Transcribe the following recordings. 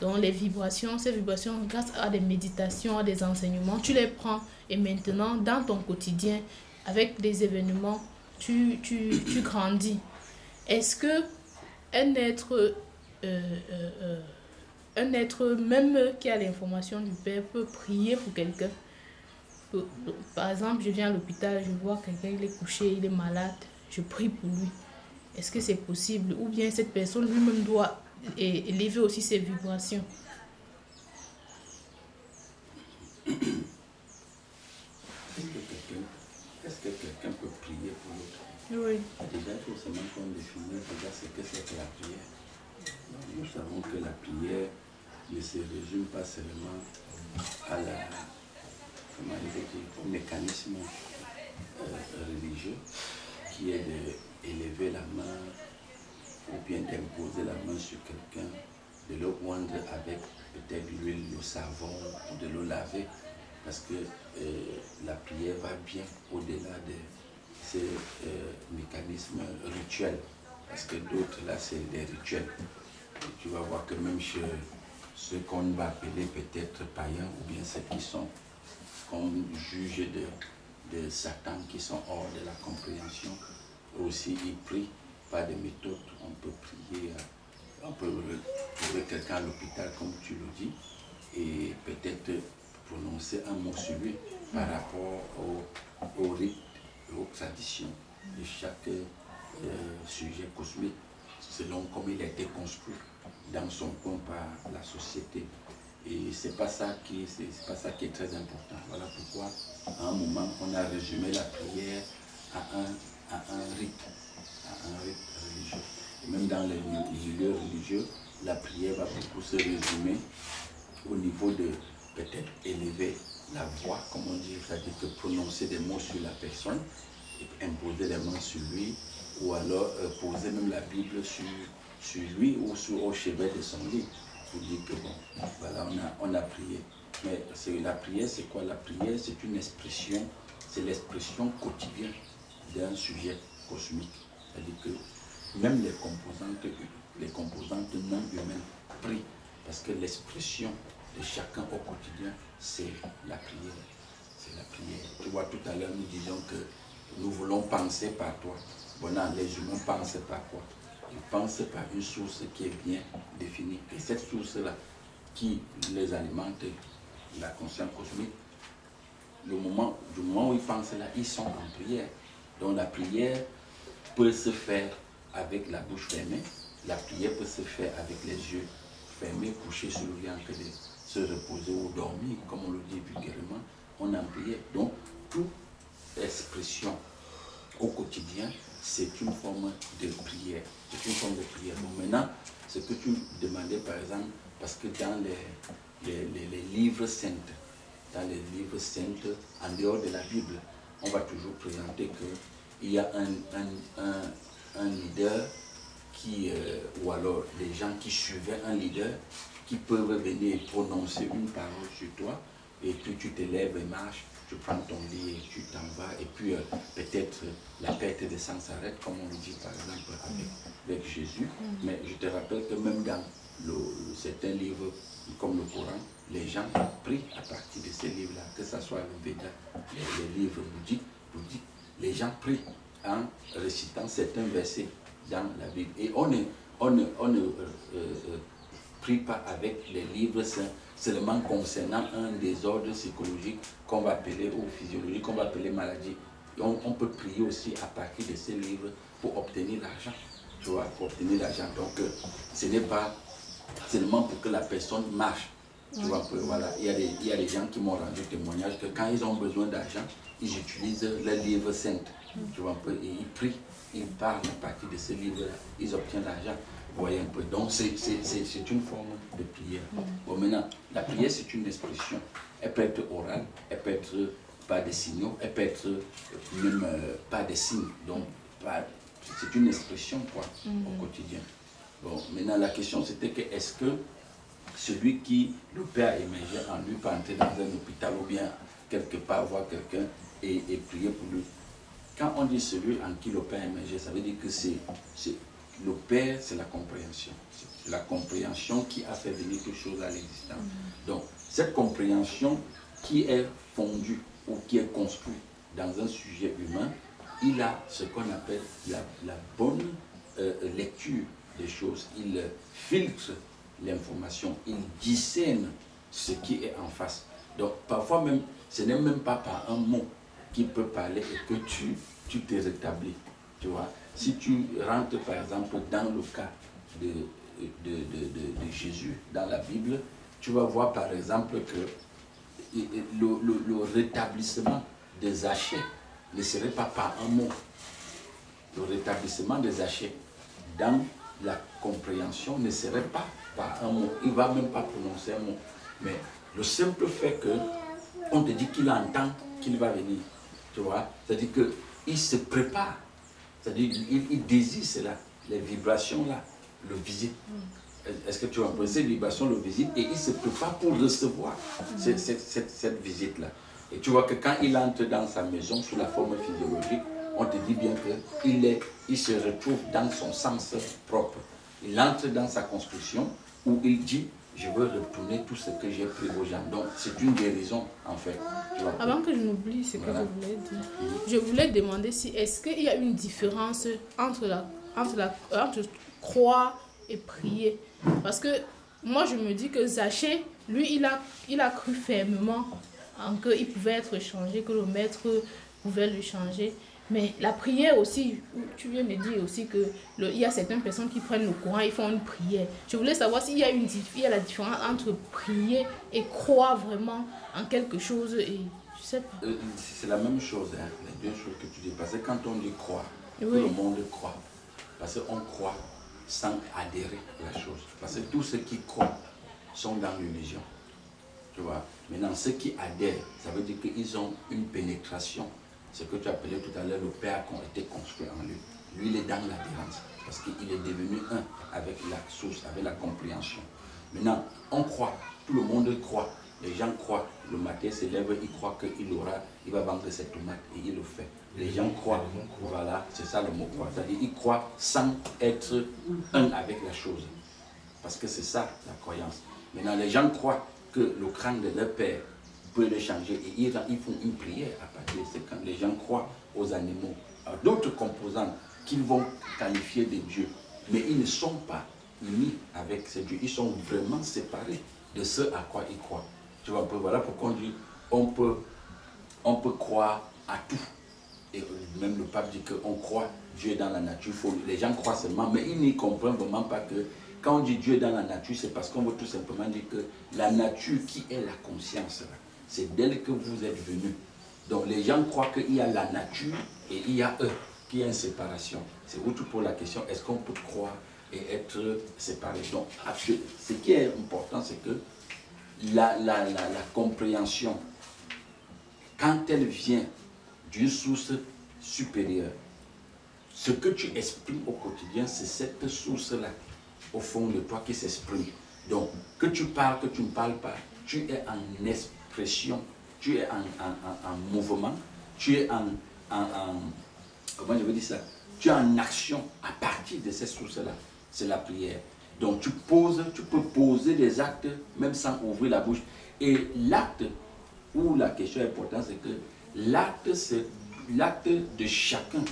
Donc les vibrations, ces vibrations, grâce à des méditations, à des enseignements, tu les prends et maintenant dans ton quotidien, avec des événements, tu grandis. Est-ce que un être, un être même qui a l'information du Père peut prier pour quelqu'un? Par exemple, je viens à l'hôpital, je vois quelqu'un, il est couché, il est malade, je prie pour lui. Est-ce que c'est possible? Ou bien cette personne lui-même doit élever aussi ses vibrations? Est-ce que quelqu'un peut prier pour l'autre? Oui. Déjà, il faut seulement qu'on définisse déjà ce que c'est que la prière. Nous savons que la prière ne se résume pas seulement à au mécanisme religieux qui est d'élever la main ou bien d'imposer la main sur quelqu'un, de le rendre avec peut-être l'huile, le savon, ou de le laver, parce que la prière va bien au-delà de ces mécanismes rituels, parce que d'autres là c'est des rituels. Et tu vas voir que même chez ceux qu'on va appeler peut-être païens, ou bien ceux qui sont comme juges de Satan, qui sont hors de la compréhension, aussi ils prient par des méthodes. On peut prier, on peut trouver quelqu'un à l'hôpital comme tu le dis, et peut-être prononcer un mot sur lui par rapport au rite, aux traditions de chaque sujet cosmique, selon comme il a été construit dans son coin par la société. Et c'est pas ça qui est très important. Voilà pourquoi à un moment on a résumé la prière à un rite religieux. Et même dans les milieux religieux, la prière va beaucoup se résumer au niveau de peut-être élever la voix, comme on dit, c'est-à-dire que prononcer des mots sur la personne, et imposer les mains sur lui, ou alors poser même la Bible sur lui ou au chevet de son lit, pour dire que bon, voilà, on a prié. Mais la prière, c'est quoi? La prière, c'est une expression, c'est l'expression quotidienne d'un sujet cosmique. C'est-à-dire que même les composantes non humaines prient, parce que l'expression de chacun au quotidien, c'est la prière. C'est la prière. Tu vois, tout à l'heure, nous disions que nous voulons penser par toi. Bon, non, les humains pensent par quoi? Ils pensent par une source qui est bien définie. Et cette source-là, qui les alimente, la conscience cosmique, du moment où ils pensent là, ils sont en prière. Donc la prière peut se faire avec la bouche fermée, la prière peut se faire avec les yeux fermés, couchés sur le lit en train de se reposer ou dormir, comme on le dit vulgairement, on est en prière. Donc toute expression au quotidien, c'est une forme de prière. C'est une forme de prière. Bon, maintenant, ce que tu demandais par exemple, parce que dans les livres saints, en dehors de la Bible, on va toujours présenter qu'il y a un leader ou alors les gens qui suivaient un leader qui peuvent venir prononcer une parole sur toi, et puis tu te lèves et marches, tu prends ton lit et tu t'en vas, et puis peut-être la perte de sang s'arrête, comme on le dit par exemple avec Jésus. Mais je te rappelle que même dans certains livres comme le Coran, les gens prient à partir de ces livres-là, que ce soit le Veda, les livres bouddhiques, les gens prient en récitant certains versets dans la Bible. Et on ne prie pas avec les livres saints seulement concernant un désordre psychologique qu'on va appeler, ou physiologique, qu'on va appeler maladie. On peut prier aussi à partir de ces livres pour obtenir l'argent. Tu vois, pour obtenir l'argent. Donc, ce n'est pas seulement pour que la personne marche. Tu vois, voilà. Il y a des gens qui m'ont rendu témoignage que quand ils ont besoin d'argent, ils utilisent les livres saints. Tu vois, et ils prient, ils parlent à partir de ces livres-là, ils obtiennent l'argent. Vous voyez un peu. Donc, c'est une forme de prière. Bon, maintenant, la prière, c'est une expression. Elle peut être orale, elle peut être par des signaux, elle peut être même par des signes. Donc, c'est une expression, quoi, au quotidien. Bon, maintenant, la question, c'était que est-ce que celui qui, le Père émergé en lui, peut entrer dans un hôpital ou bien quelque part voir quelqu'un et prier pour lui? Quand on dit celui en qui le Père émergé, ça veut dire que c'est Le Père, c'est la compréhension. C'est la compréhension qui a fait venir toute chose à l'existence. Donc, cette compréhension qui est fondue ou qui est construite dans un sujet humain, il a ce qu'on appelle la bonne lecture des choses. Il filtre l'information, il discerne ce qui est en face. Donc, parfois même, ce n'est même pas par un mot qu'il peut parler et que tu te rétablis. Tu vois, si tu rentres par exemple dans le cas de Jésus dans la Bible, tu vas voir par exemple que le rétablissement des Zachée ne serait pas par un mot. Le rétablissement des Zachée dans la compréhension ne serait pas par un mot. Il ne va même pas prononcer un mot. Mais le simple fait qu'on te dit qu'il entend qu'il va venir, tu vois, c'est-à-dire qu'il se prépare, c'est-à-dire il désire cela, les vibrations là, le visite. Est-ce que tu vois un peu ces vibrations, le visite, et il se prépare pour recevoir cette visite-là. Et tu vois que quand il entre dans sa maison sous la forme physiologique, on te dit bien qu'il se retrouve dans son sens propre. Il entre dans sa construction où il dit « je veux retourner tout ce que j'ai pris aux gens ». Donc c'est une guérison en fait. Avant que je n'oublie ce que je voulais dire, je voulais demander si est-ce qu'il y a une différence entre croire et prier. Parce que moi je me dis que Zachée, lui il a cru fermement en qu'il pouvait être changé, que le maître pouvait le changer. Mais la prière aussi, tu viens de dire aussi qu'il y a certaines personnes qui prennent le courant, ils font une prière. Je voulais savoir s'il y a la différence entre prier et croire vraiment en quelque chose. Et je sais pas. C'est la même chose, hein, les deux choses que tu dis. Parce que quand on dit croire, oui. Tout le monde croit. Parce qu'on croit sans adhérer à la chose. Parce que tous ceux qui croient sont dans l'illusion. Tu vois. Maintenant, ceux qui adhèrent, ça veut dire qu'ils ont une pénétration. Ce que tu appelais tout à l'heure, le Père qui a été construit en lui. Lui, il est dans l'adhérence. Parce qu'il est devenu un avec la source, avec la compréhension. Maintenant, on croit. Tout le monde croit. Les gens croient. Le matin se lève, il croit il va vendre cette tomate et il le fait. Les gens croient. Voilà, c'est ça le mot croire. C'est-à-dire qu'ils croient sans être un avec la chose. Parce que c'est ça la croyance. Maintenant, les gens croient que le crâne de leur père peut le changer et ils font une prière à partir de ce quand les gens croient aux animaux, à d'autres composantes qu'ils vont qualifier de dieux, mais ils ne sont pas unis avec ces dieux, ils sont vraiment séparés de ce à quoi ils croient. Tu vois, voilà pourquoi on dit on peut croire à tout. Et même le pape dit qu'on croit Dieu dans la nature. Les gens croient seulement, mais ils n'y comprennent vraiment pas que quand on dit Dieu dans la nature, c'est parce qu'on veut tout simplement dire que la nature qui est la conscience, c'est d'elle que vous êtes venus. Donc les gens croient qu'il y a la nature et il y a eux, qu'il y a une séparation. C'est tout pour la question, est-ce qu'on peut croire et être séparé? Donc ce qui est important, c'est que la compréhension, quand elle vient d'une source supérieure, ce que tu exprimes au quotidien, c'est cette source-là, au fond de toi, qui s'exprime. Donc, que tu parles, que tu ne parles pas, tu es en expression, tu es en mouvement, tu es comment je veux dire ça? Tu es en action à partir de cette source-là. C'est la prière. Donc, tu peux poser des actes, même sans ouvrir la bouche. Et l'acte, où la question est importante, c'est que l'acte de chacun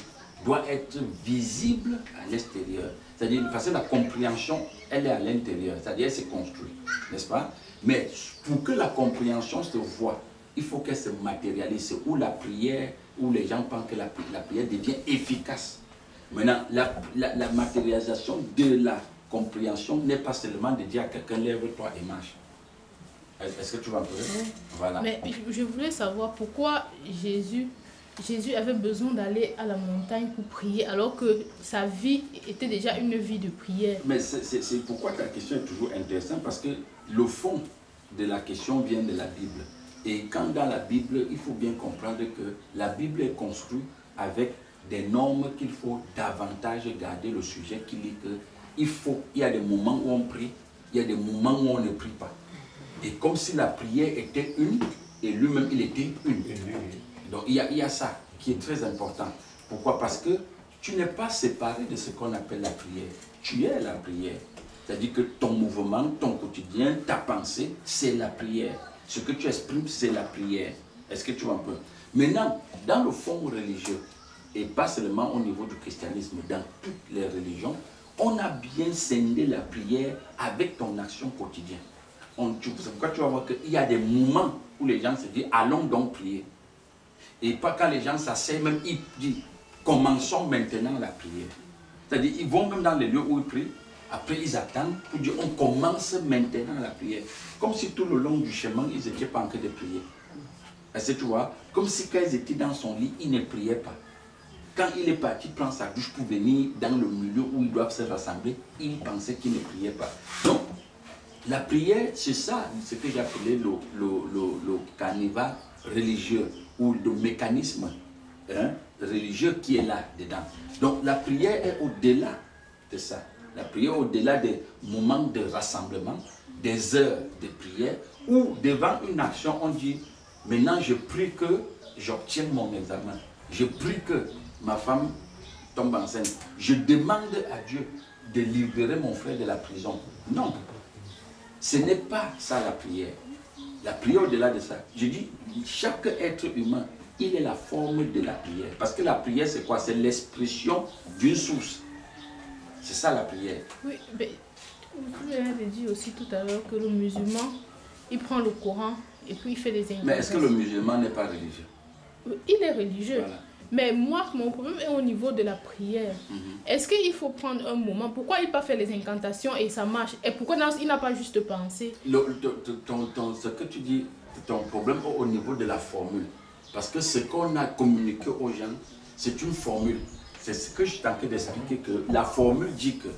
doit être visible à l'extérieur. C'est-à-dire, parce que la compréhension, elle est à l'intérieur, c'est-à-dire elle se construit, n'est-ce pas? Mais pour que la compréhension se voie, il faut qu'elle se matérialise, où la prière, où les gens pensent que la prière devient efficace. Maintenant, la matérialisation de la compréhension n'est pas seulement de dire à quelqu'un, lève-toi et marche. Est-ce que tu vas me dire? Voilà. Mais je voulais savoir pourquoi Jésus avait besoin d'aller à la montagne pour prier alors que sa vie était déjà une vie de prière. Mais c'est pourquoi ta question est toujours intéressante, parce que le fond de la question vient de la Bible. Et quand dans la Bible, il faut bien comprendre que la Bible est construite avec des normes qu'il faut davantage garder le sujet qui dit qu'il y a des moments où on prie, il y a des moments où on ne prie pas. Et comme si la prière était une, et lui-même il était une. Donc il y a ça qui est très important. Pourquoi? Parce que tu n'es pas séparé de ce qu'on appelle la prière. Tu es la prière. C'est-à-dire que ton mouvement, ton quotidien, ta pensée, c'est la prière. Ce que tu exprimes, c'est la prière. Est-ce que tu vois un peu? Maintenant, dans le fond religieux, et pas seulement au niveau du christianisme, dans toutes les religions, on a bien scindé la prière avec ton action quotidienne. C'est pourquoi tu vas voir qu'il y a des moments où les gens se disent « allons donc prier ». Et pas quand les gens s'asseyent, même ils disent « commençons maintenant la prière ». C'est-à-dire ils vont même dans les lieux où ils prient, après ils attendent pour dire « on commence maintenant la prière ». Comme si tout le long du chemin, ils n'étaient pas en train de prier. Est-ce que tu vois? Comme si quand ils étaient dans son lit, ils ne priaient pas. Quand il est parti prendre sa douche pour venir dans le milieu où ils doivent se rassembler, il pensait qu'il ne priait pas. Donc, la prière, c'est ça, ce que j'appelais le carnaval religieux ou le mécanisme religieux qui est là-dedans. Donc, la prière est au-delà de ça. La prière est au-delà des moments de rassemblement, des heures de prière, où devant une action, on dit, maintenant je prie que j'obtienne mon examen. Je prie que ma femme tombe enceinte. Je demande à Dieu de libérer mon frère de la prison. Non. Ce n'est pas ça la prière. La prière au-delà de ça. Je dis, chaque être humain, il est la forme de la prière. Parce que la prière, c'est quoi? C'est l'expression d'une source. C'est ça la prière. Oui, mais vous avez dit aussi tout à l'heure que le musulman, il prend le Coran et puis il fait des incantations. Mais est-ce que le musulman n'est pas religieux? Il est religieux. Voilà. Mais moi, mon problème est au niveau de la prière. Est-ce qu'il faut prendre un moment? Pourquoi il n'a pas fait les incantations et ça marche? Et pourquoi il n'a pas juste pensé? Ce que tu dis, ton problème au niveau de la formule. Parce que ce qu'on a communiqué aux gens, c'est une formule. C'est ce que je suis en train d'expliquer, que la formule dit que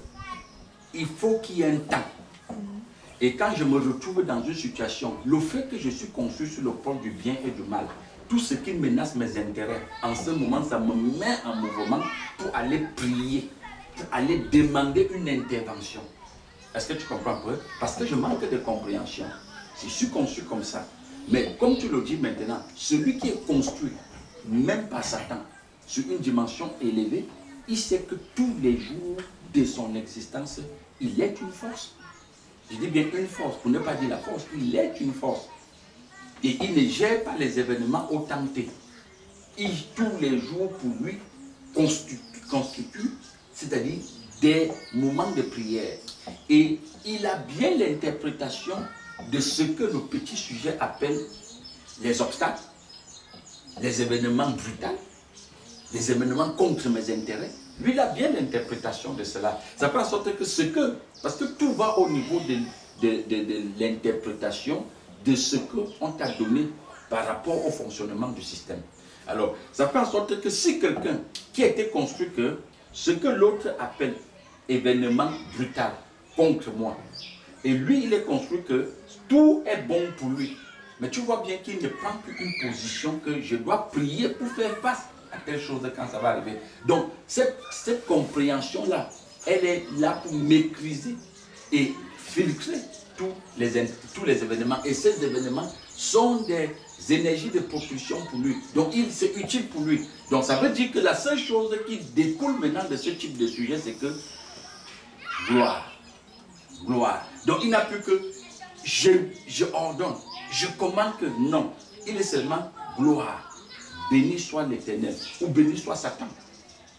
il faut qu'il y ait un temps. Et quand je me retrouve dans une situation, le fait que je suis construit sur le pôle du bien et du mal, tout ce qui menace mes intérêts, en ce moment, ça me met en mouvement pour aller prier, pour aller demander une intervention. Est-ce que tu comprends un peu? Parce que je manque de compréhension. Je suis construit comme ça. Mais comme tu le dis maintenant, celui qui est construit, même par Satan, sur une dimension élevée, il sait que tous les jours de son existence, il est une force. Je dis bien une force, pour ne pas dire la force, il est une force. Et il ne gère pas les événements autant que tous les jours pour lui constituent, c'est-à-dire des moments de prière. Et il a bien l'interprétation de ce que le petit sujet appelle les obstacles, les événements brutaux, les événements contre mes intérêts. Lui, il a bien l'interprétation de cela. Ça fait en sorte que parce que tout va au niveau de l'interprétation de ce qu'on t'a donné par rapport au fonctionnement du système. Alors, ça fait en sorte que si quelqu'un qui a été construit que ce que l'autre appelle événement brutal contre moi, et lui, il est construit que tout est bon pour lui. Mais tu vois bien qu'il ne prend plus une position que je dois prier pour faire face à telle chose quand ça va arriver. Donc, cette compréhension-là, elle est là pour maîtriser et filtrer tous les événements. Et ces événements sont des énergies de propulsion pour lui. Donc, c'est utile pour lui. Donc, ça veut dire que la seule chose qui découle maintenant de ce type de sujet, c'est que gloire. Gloire. Donc, il n'a plus que je ordonne, je commande que non. Il est seulement gloire. Béni soit l'Éternel ou béni soit Satan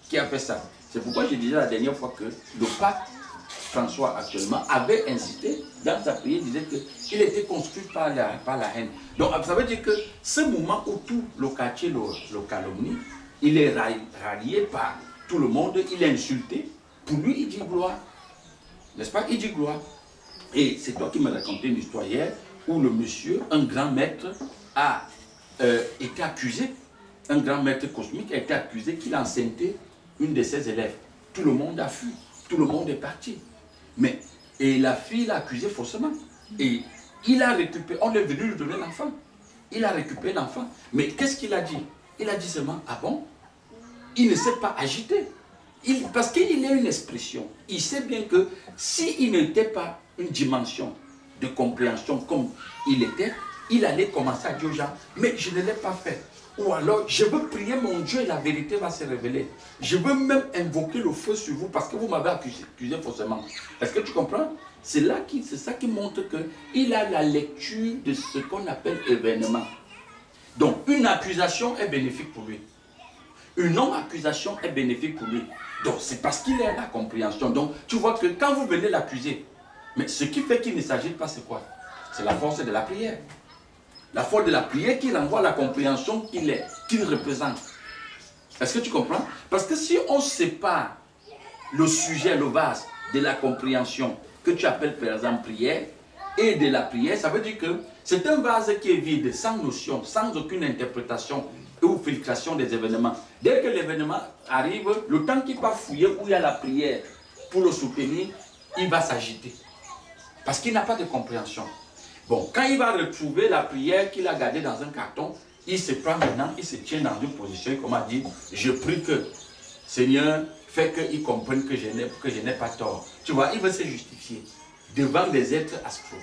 qui a fait ça. C'est pourquoi je disais la dernière fois que le pape François actuellement avait incité dans sa prière, il disait qu'il était construit par la haine. Donc ça veut dire que ce moment où tout le quartier le calomnie, il est rallié par tout le monde, il est insulté. Pour lui, il dit gloire. N'est-ce pas? Il dit gloire. Et c'est toi qui m'as raconté une histoire hier où le monsieur, un grand maître, a été accusé. Un grand maître cosmique a été accusé qu'il a enceinté une de ses élèves. Tout le monde a fui. Tout le monde est parti. Et la fille l'a accusé faussement. Et il a récupéré, on est venu lui donner l'enfant. Il a récupéré l'enfant. Mais qu'est-ce qu'il a dit? Il a dit seulement, ah bon? Il ne s'est pas agité. Parce qu'il est une expression. Il sait bien que s'il n'était pas une dimension de compréhension comme il était, il allait commencer à dire aux gens, mais je ne l'ai pas fait. Ou alors, je veux prier mon Dieu et la vérité va se révéler. Je veux même invoquer le feu sur vous parce que vous m'avez accusé faussement. Est-ce que tu comprends? C'est ça qui montre qu'il a la lecture de ce qu'on appelle événement. Donc, une accusation est bénéfique pour lui. Une non-accusation est bénéfique pour lui. Donc, c'est parce qu'il a la compréhension. Donc, tu vois que quand vous venez l'accuser, mais ce qui fait qu'il ne s'agit pas, c'est quoi? C'est la force de la prière. La force de la prière qui renvoie à la compréhension qu'il représente. Est-ce que tu comprends? Parce que si on sépare le sujet, le vase, de la compréhension, que tu appelles par exemple prière, et de la prière, ça veut dire que c'est un vase qui est vide, sans notion, sans aucune interprétation ou filtration des événements. Dès que l'événement arrive, le temps qu'il va fouiller où il y a la prière pour le soutenir, il va s'agiter. Parce qu'il n'a pas de compréhension. Bon, quand il va retrouver la prière qu'il a gardée dans un carton, il se prend maintenant, il se tient dans une position, comme a dit, je prie que, Seigneur, fais qu'il comprenne que je n'ai pas tort. Tu vois, il veut se justifier devant les êtres astraux.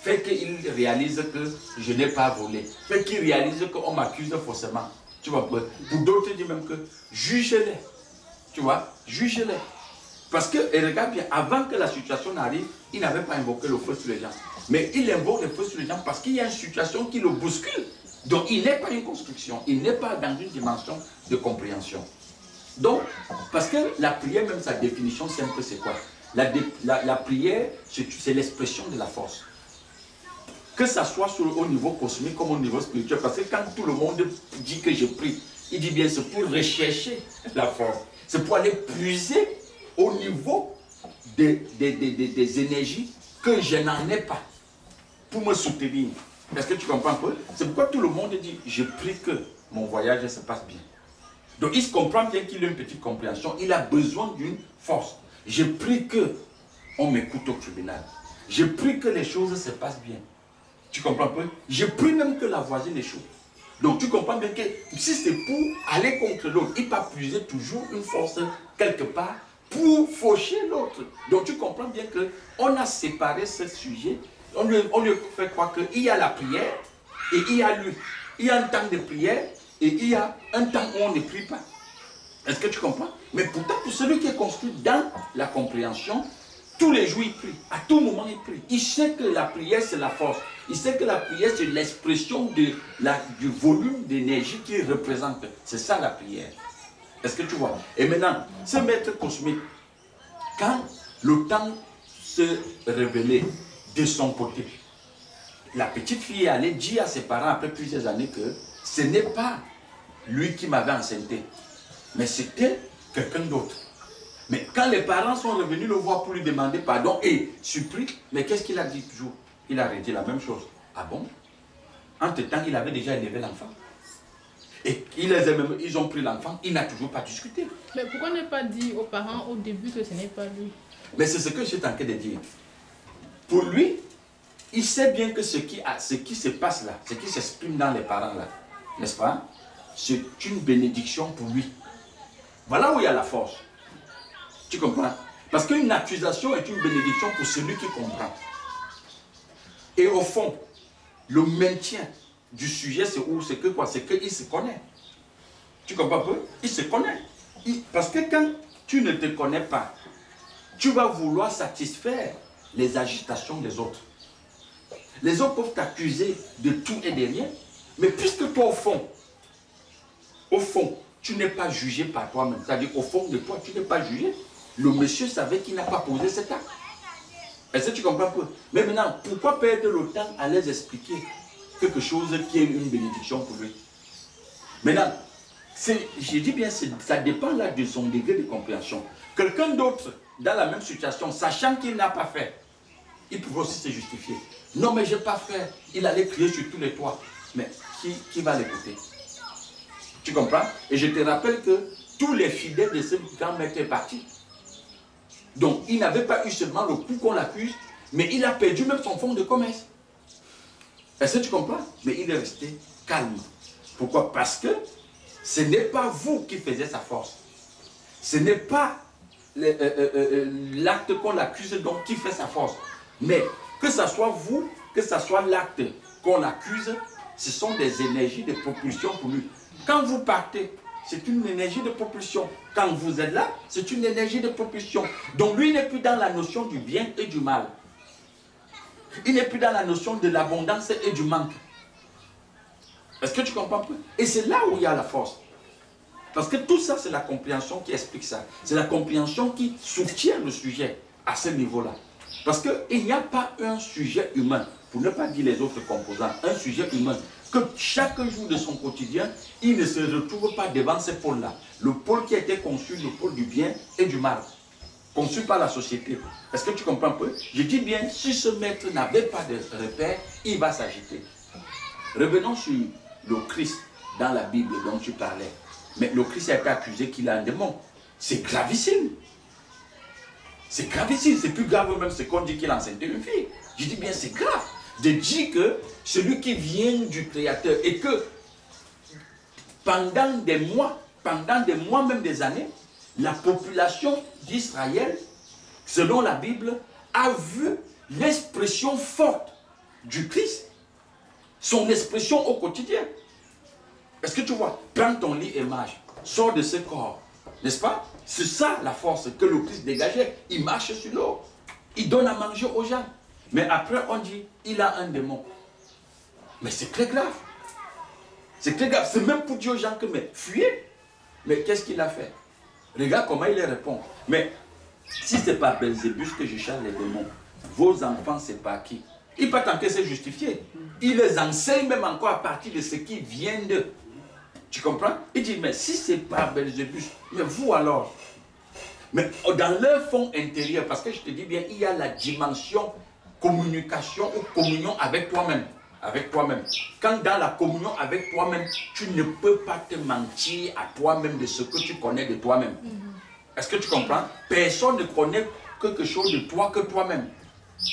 Fait qu'il réalise que je n'ai pas volé. Fait qu'il réalise qu'on m'accuse faussement. Tu vois, pour d'autres, il dit même que juge-les. Tu vois, juge-les. Parce que, et regarde bien, avant que la situation n'arrive, il n'avait pas invoqué le feu sur les gens. Mais il invoque le feu sur les gens parce qu'il y a une situation qui le bouscule. Donc, il n'est pas une construction. Il n'est pas dans une dimension de compréhension. Donc, parce que la prière, même sa définition simple, c'est quoi? La prière, c'est l'expression de la force. Que ça soit au niveau cosmique comme au niveau spirituel. Parce que quand tout le monde dit que je prie, il dit bien c'est pour rechercher la force. C'est pour aller puiser au niveau des énergies que je n'en ai pas pour me soutenir. Est-ce que tu comprends un peu? C'est pourquoi tout le monde dit je prie que mon voyage se passe bien. Donc il se comprend bien qu'il a une petite compréhension. Il a besoin d'une force. Je prie que on m'écoute au tribunal. Je prie que les choses se passent bien. Tu comprends un peu? Je prie même que la voisine échoue. Donc tu comprends bien que si c'est pour aller contre l'autre, il va puiser toujours une force quelque part pour faucher l'autre. Donc tu comprends bien qu'on a séparé ce sujet. On lui fait croire qu'il y a la prière et il y a lui. Il y a un temps de prière et il y a un temps où on ne prie pas. Est-ce que tu comprends? Mais pourtant, pour celui qui est construit dans la compréhension, tous les jours il prie. À tout moment il prie. Il sait que la prière c'est la force. Il sait que la prière c'est l'expression du volume d'énergie qu'il représente. C'est ça la prière. Est-ce que tu vois? Et maintenant, ce maître cosmique, quand le temps se révélait de son côté, la petite fille allait dire à ses parents après plusieurs années que ce n'est pas lui qui m'avait enceinté, mais c'était quelqu'un d'autre. Mais quand les parents sont revenus le voir pour lui demander pardon et supplie, mais qu'est-ce qu'il a dit toujours? Il a redit la même chose. Ah bon? Entre-temps, il avait déjà élevé l'enfant. Et ils ont pris l'enfant, il n'a toujours pas discuté. Mais pourquoi ne pas dire aux parents au début que ce n'est pas lui? Mais c'est ce que je suis en train de dire. Pour lui, il sait bien que ce qui se passe là, ce qui s'exprime dans les parents là, n'est-ce pas? C'est une bénédiction pour lui. Voilà où il y a la force. Tu comprends? Parce qu'une accusation est une bénédiction pour celui qui comprend. Et au fond, le maintien du sujet, c'est où? C'est que quoi? C'est qu'il se connaît. Tu comprends un peu? Il se connaît. Parce que quand tu ne te connais pas, tu vas vouloir satisfaire les agitations des autres. Les autres peuvent t'accuser de tout et de rien, mais puisque toi, au fond, tu n'es pas jugé par toi-même. C'est-à-dire, au fond de toi, tu n'es pas jugé. Le monsieur savait qu'il n'a pas posé cet acte. Est-ce que tu comprends un peu? Mais maintenant, pourquoi perdre le temps à les expliquer quelque chose qui est une bénédiction pour lui? Maintenant, je dis bien, ça dépend là de son degré de compréhension. Quelqu'un d'autre, dans la même situation, sachant qu'il n'a pas fait, il pouvait aussi se justifier. Non, mais je n'ai pas fait. Il allait crier sur tous les toits. Mais qui va l'écouter? Tu comprends? Et je te rappelle que tous les fidèles de ce grand maître sont partis. Donc, il n'avait pas eu seulement le coup qu'on l'accuse, mais il a perdu même son fonds de commerce. Est-ce que tu comprends? Mais il est resté calme. Pourquoi? Parce que ce n'est pas vous qui faisiez sa force. Ce n'est pas l'acte qu'on l'accuse donc qui fait sa force. Mais que ce soit vous, que ce soit l'acte qu'on l'accuse, ce sont des énergies de propulsion pour lui. Quand vous partez, c'est une énergie de propulsion. Quand vous êtes là, c'est une énergie de propulsion. Donc lui n'est plus dans la notion du bien et du mal. Il n'est plus dans la notion de l'abondance et du manque. Est-ce que tu comprends? Et c'est là où il y a la force. Parce que tout ça, c'est la compréhension qui explique ça. C'est la compréhension qui soutient le sujet à ce niveau-là. Parce qu'il n'y a pas un sujet humain, pour ne pas dire les autres composants, un sujet humain, que chaque jour de son quotidien, il ne se retrouve pas devant ces pôles-là. Le pôle qui a été conçu, le pôle du bien et du mal, conçu par la société. Est-ce que tu comprends un peu? Je dis bien, si ce maître n'avait pas de repère, il va s'agiter. Revenons sur le Christ dans la Bible dont tu parlais. Mais le Christ a été accusé qu'il a un démon. C'est gravissime. C'est gravissime. C'est plus grave même ce qu'on dit qu'il a enceinté une fille. Je dis bien, c'est grave. De dire que celui qui vient du Créateur et que pendant des mois, même des années, la population d'Israël, selon la Bible, a vu l'expression forte du Christ. Son expression au quotidien. Est-ce que tu vois? Prends ton lit et marche. Sors de ce corps. N'est-ce pas? C'est ça la force que le Christ dégageait. Il marche sur l'eau. Il donne à manger aux gens. Mais après, on dit, il a un démon. Mais c'est très grave. C'est très grave. C'est même pour dire aux gens que, mais fuyez. Mais qu'est-ce qu'il a fait? Regarde comment il les répond. Mais si ce n'est pas Belzébus que je chasse les démons, vos enfants, c'est pas qui? Il peut tenter de se justifier. Il les enseigne même encore à partir de ce qui vient d'eux. Tu comprends? Il dit, mais si ce n'est pas Belzébus, mais vous alors? Mais dans leur fond intérieur, parce que je te dis bien, il y a la dimension communication ou communion avec toi-même. Avec toi-même. Quand dans la communion avec toi-même, tu ne peux pas te mentir à toi-même de ce que tu connais de toi-même. Est-ce que tu comprends? Personne ne connaît quelque chose de toi que toi-même.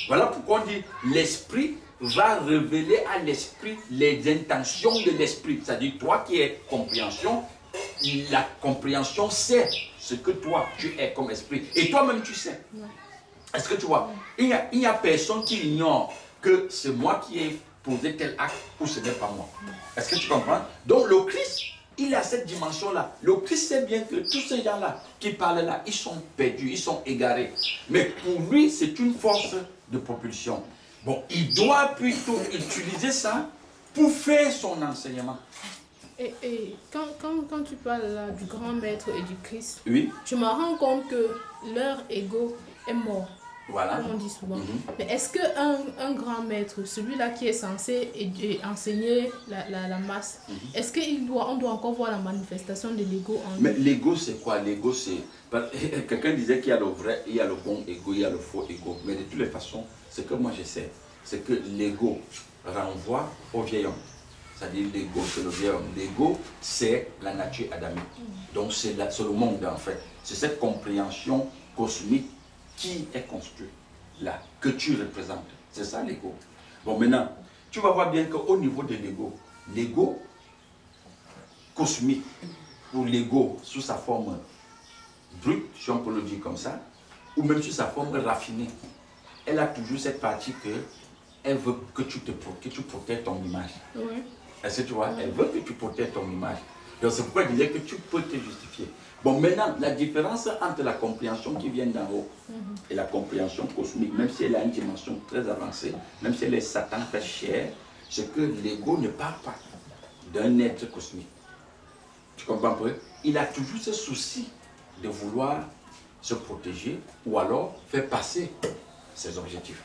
Voilà pourquoi on dit l'esprit va révéler à l'esprit les intentions de l'esprit. C'est-à-dire toi qui es compréhension, la compréhension sait ce que toi tu es comme esprit. Et toi-même tu sais. Est-ce que tu vois? Il n'y a personne qui ignore que c'est moi qui ai posé tel acte ou ce n'est pas moi. Est-ce que tu comprends? Donc le Christ, il a cette dimension-là. Le Christ sait bien que tous ces gens-là qui parlent là, ils sont perdus, ils sont égarés. Mais pour lui, c'est une force de propulsion. Bon, il doit plutôt utiliser ça pour faire son enseignement. Et quand tu parles là du grand maître et du Christ, oui, je me rends compte que leur ego est mort. Voilà. Comme on dit souvent. Mais est-ce qu'un grand maître, celui-là qui est censé enseigner la masse, est-ce qu'on doit encore voir la manifestation de l'ego en lui? Mais l'ego c'est quoi? L'ego c'est... Quelqu'un disait qu'il y a le vrai, il y a le bon ego, il y a le faux ego. Mais de toutes les façons, ce que moi je sais, c'est que l'ego renvoie au vieil homme. C'est-à-dire l'ego, c'est le vieil homme. L'ego, c'est la nature adamique. Donc c'est le monde en fait. C'est cette compréhension cosmique qui est construit là, que tu représentes. C'est ça l'ego. Bon, maintenant, tu vas voir bien qu'au niveau de l'ego cosmique, ou l'ego sous sa forme brute, si on peut le dire comme ça, ou même sous sa forme raffinée, elle a toujours cette partie que elle veut que tu protèges ton image. Oui. Est-ce que tu vois? Elle veut que tu protèges ton image. Donc c'est pourquoi je disais que tu peux te justifier. Bon, maintenant, la différence entre la compréhension qui vient d'en haut et la compréhension cosmique, même si elle a une dimension très avancée, même si elle est Satan fait chair, c'est que l'ego ne parle pas d'un être cosmique. Tu comprends un peu? Il a toujours ce souci de vouloir se protéger ou alors faire passer ses objectifs.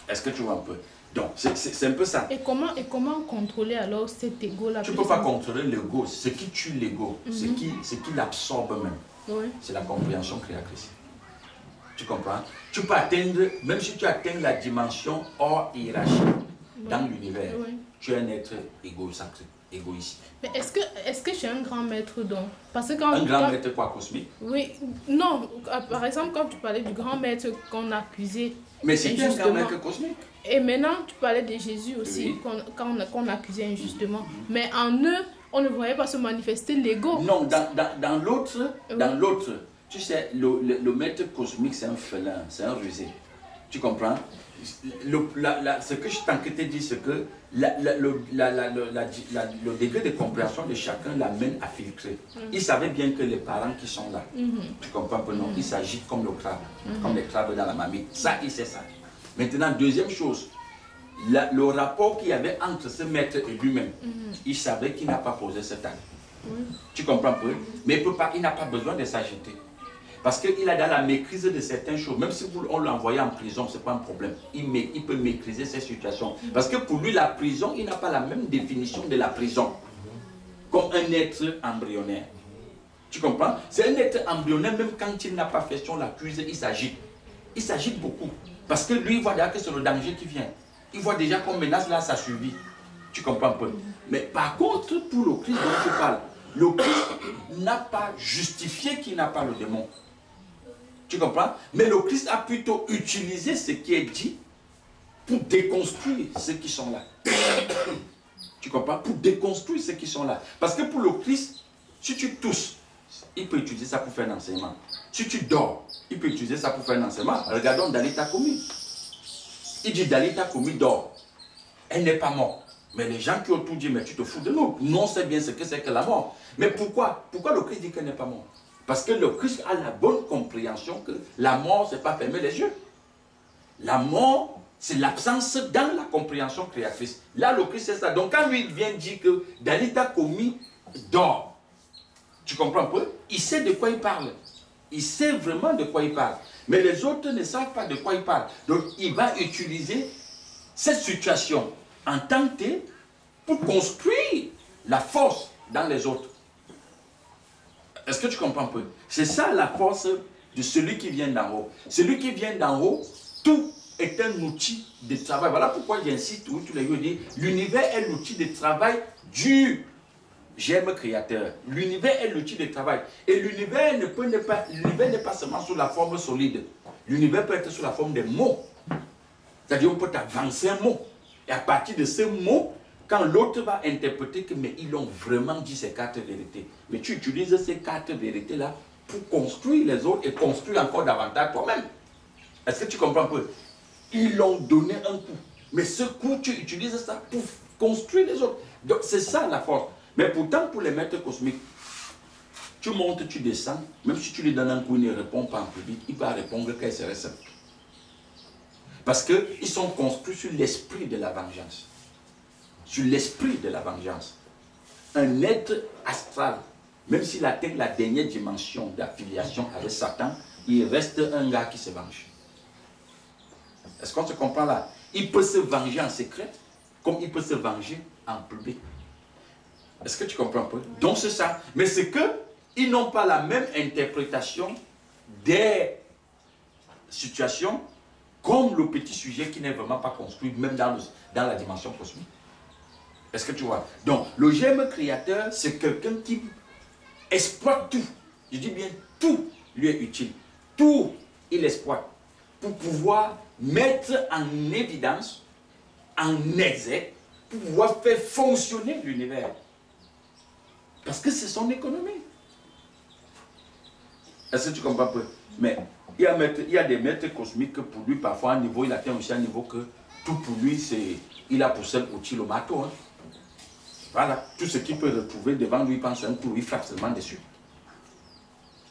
Est-ce que tu vois un peu? Donc, c'est un peu ça. Et comment contrôler alors cet ego-là? Tu ne peux pas contrôler l'ego. Ce qui tue l'ego, ce qui l'absorbe même, c'est la compréhension créatrice. Tu comprends? Tu peux atteindre, même si tu atteins la dimension hors hiérarchie dans l'univers, tu es un être égoïste. Mais est-ce que j'ai un grand maître donc? Parce que grand maître quoi, cosmique? Oui, non. Par exemple, quand tu parlais du grand maître qu'on a accusé. Mais c'était un grand maître cosmique. Et maintenant, tu parlais de Jésus aussi, qu'on accusait injustement. Mais en eux, on ne voyait pas se manifester l'ego. Non, dans l'autre, tu sais, le maître cosmique, c'est un félin, c'est un rusé. Tu comprends? ce que je t'ai dit, c'est que le degré de compréhension de chacun l'amène à filtrer. Il savait bien que les parents qui sont là, tu comprends que non, ils s'agitent comme le crabe, comme les crabes dans la marmite. Ça, il sait ça. Maintenant, deuxième chose, le rapport qu'il y avait entre ce maître et lui-même, il savait qu'il n'a pas posé cet acte. Tu comprends peu? Mais il n'a pas besoin de s'agiter. Parce qu'il a dans la maîtrise de certaines choses. Même si on l'envoie en prison, ce n'est pas un problème. Il peut maîtriser ces situations. Parce que pour lui, la prison, il n'a pas la même définition de la prison. Comme un être embryonnaire. Tu comprends? C'est un être embryonnaire, même quand il n'a pas fait son accuse, il s'agite. Il s'agite beaucoup. Parce que lui, il voit déjà que c'est le danger qui vient. Il voit déjà qu'on menace là sa survie. Tu comprends un peu? Mais par contre, pour le Christ dont tu parles, le Christ n'a pas justifié qu'il n'a pas le démon. Tu comprends? Mais le Christ a plutôt utilisé ce qui est dit pour déconstruire ceux qui sont là. Tu comprends? Pour déconstruire ceux qui sont là. Parce que pour le Christ, si tu tousses, il peut utiliser ça pour faire un enseignement. Si tu dors, il peut utiliser ça pour faire un enseignement. Regardons Dalita Komi. Il dit Dalita Komi dort. Elle n'est pas morte. Mais les gens qui ont tout dit, mais tu te fous de nous. Nous, on sait bien ce que c'est que la mort. Mais pourquoi? Pourquoi le Christ dit qu'elle n'est pas morte? Parce que le Christ a la bonne compréhension que la mort, ce n'est pas fermer les yeux. La mort, c'est l'absence dans la compréhension créatrice. Là, le Christ, c'est ça. Donc, quand lui vient dire que Dalita Komi dort, tu comprends un peu? Il sait de quoi il parle. Il sait vraiment de quoi il parle. Mais les autres ne savent pas de quoi il parle. Donc, il va utiliser cette situation en tant que pour construire la force dans les autres. Est-ce que tu comprends un peu? C'est ça la force de celui qui vient d'en haut. Celui qui vient d'en haut, tout est un outil de travail. Voilà pourquoi j'insiste, tous les jours, l'univers est l'outil de travail du germe créateur. L'univers est l'outil de travail. Et l'univers n'est pas seulement sous la forme solide. L'univers peut être sous la forme des mots. C'est-à-dire, on peut avancer un mot. Et à partir de ce mot, quand l'autre va interpréter que mais ils ont vraiment dit ces quatre vérités. Mais tu utilises ces quatre vérités-là pour construire les autres et construire encore davantage toi-même. Est-ce que tu comprends un peu? Ils ont donné un coup. Mais ce coup, tu utilises ça pour construire les autres. Donc c'est ça la force. Mais pourtant, pour les maîtres cosmiques, tu montes, tu descends, même si tu lui donnes un coup, il ne répond pas en public, il va répondre qu'il serait simple. Parce qu'ils sont construits sur l'esprit de la vengeance. Sur l'esprit de la vengeance. Un être astral, même s'il atteint la dernière dimension d'affiliation avec Satan, il reste un gars qui se venge. Est-ce qu'on se comprend là? Il peut se venger en secret, comme il peut se venger en public. Est-ce que tu comprends un peu? Donc c'est ça. Mais c'est qu'ils n'ont pas la même interprétation des situations comme le petit sujet qui n'est vraiment pas construit, même dans la dimension cosmique. Est-ce que tu vois? Donc, le germe créateur, c'est quelqu'un qui exploite tout. Je dis bien tout lui est utile. Tout, il exploite. Pour pouvoir mettre en évidence, en exergue, pour pouvoir faire fonctionner l'univers. Parce que c'est son économie. Est-ce que tu comprends un peu? Mais il y a des maîtres cosmiques que pour lui, parfois, un niveau, il atteint aussi un niveau que tout pour lui, il a pour seul outil le marteau. Hein. Voilà, tout ce qu'il peut retrouver devant lui, il pense un coup, il frappe seulement dessus.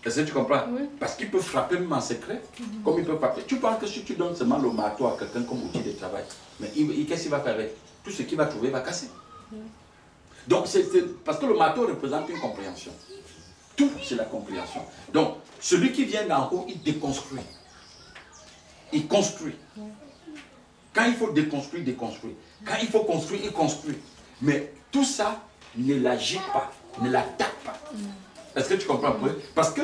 Est-ce que tu comprends? Oui. Parce qu'il peut frapper même en secret, comme il peut frapper. Tu penses que si tu donnes seulement le marteau à quelqu'un comme outil de travail, mais qu'est-ce qu'il va faire avec? Tout ce qu'il va trouver va casser. Donc, parce que le marteau représente une compréhension. Tout, c'est la compréhension. Donc, celui qui vient d'en haut, il déconstruit. Il construit. Quand il faut déconstruire, il déconstruit. Quand il faut construire, il construit. Mais tout ça ne l'agite pas, ne l'attaque pas. Est-ce que tu comprends un peu? Parce que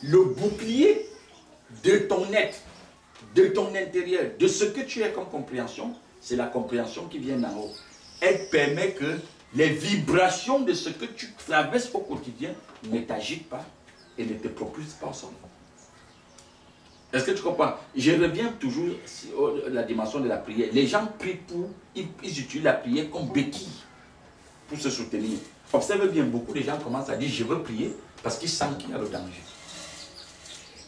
le bouclier de ton être, de ton intérieur, de ce que tu es comme compréhension, c'est la compréhension qui vient d'en haut. Elle permet que les vibrations de ce que tu traverses au quotidien ne t'agitent pas et ne te propulsent pas au sol. Est-ce que tu comprends? Je reviens toujours à la dimension de la prière. Les gens prient ils utilisent la prière comme béquille pour se soutenir. Observe bien, beaucoup de gens commencent à dire je veux prier parce qu'ils sentent qu'il y a le danger.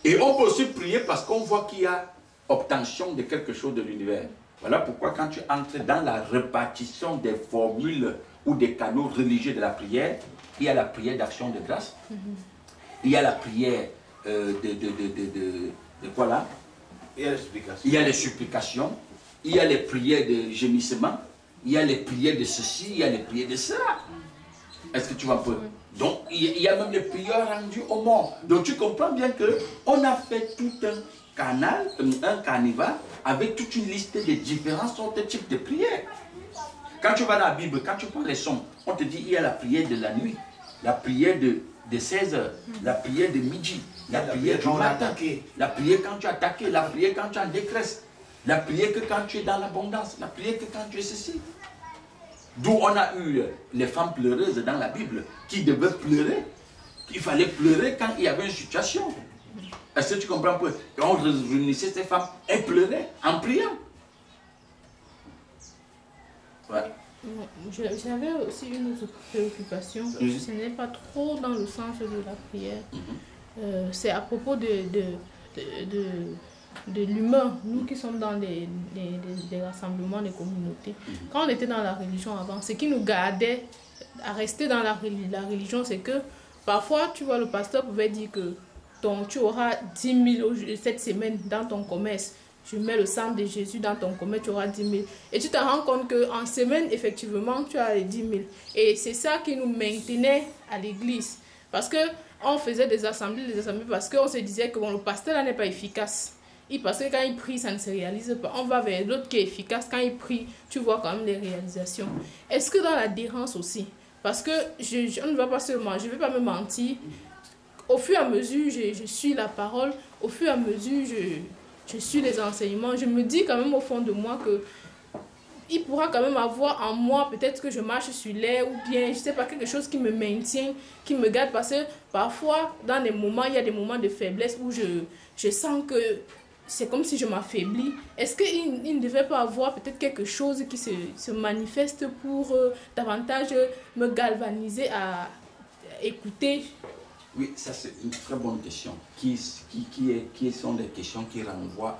Et on peut aussi prier parce qu'on voit qu'il y a obtention de quelque chose de l'univers. Voilà pourquoi quand tu entres dans la répartition des formules ou des canaux religieux de la prière, il y a la prière d'action de grâce, il y a la prière de quoi là? Il y a les supplications. Il y a les supplications, il y a les prières de gémissement, il y a les prières de ceci, il y a les prières de cela. Est-ce que tu vois un peu? Donc, il y a même les prières rendues au mort. Donc, tu comprends bien qu'on a fait tout un canal, un carnival, avec toute une liste de différents sortes de types de prières. Quand tu vas dans la Bible, quand tu prends les sons, on te dit il y a la prière de la nuit, la prière de 16 heures, la prière de midi, la prière du matin, la prière quand tu es attaqué, la prière quand tu es en détresse, la prière que quand tu es dans l'abondance, la prière que quand tu es ceci. D'où on a eu les femmes pleureuses dans la Bible qui devaient pleurer. Il fallait pleurer quand il y avait une situation. Est-ce que tu comprends un peu? Et on réunissait ces femmes, elles pleuraient en priant. Ouais. J'avais aussi une autre préoccupation. Ce n'est pas trop dans le sens de la prière. C'est à propos de l'humain, nous qui sommes dans des rassemblements, des communautés. Quand on était dans la religion avant, ce qui nous gardait à rester dans la religion, c'est que parfois, tu vois, le pasteur pouvait dire que tu auras 10 000 cette semaine dans ton commerce. Je mets le sang de Jésus dans ton commerce, tu auras 10 000. Et tu te rends compte qu'en semaine, effectivement, tu as les 10 000. Et c'est ça qui nous maintenait à l'église. Parce qu'on faisait des assemblées parce qu'on se disait que bon, le pasteur là n'est pas efficace. Parce que quand il prie, ça ne se réalise pas. On va vers l'autre qui est efficace. Quand il prie, tu vois quand même les réalisations. Est-ce que dans l'adhérence aussi? Parce que on ne va pas seulement, je ne vais pas me mentir. Au fur et à mesure, je suis la parole. Au fur et à mesure, je suis les enseignements. Je me dis quand même au fond de moi que il pourra quand même avoir en moi, peut-être que je marche sur l'air ou bien, je ne sais pas, quelque chose qui me maintient, qui me garde. Parce que parfois, dans des moments, il y a des moments de faiblesse où je sens que c'est comme si je m'affaiblis. Est-ce qu'il ne devait pas avoir peut-être quelque chose qui se manifeste pour davantage me galvaniser à écouter? Oui, ça c'est une très bonne question. Qui sont des questions qui renvoient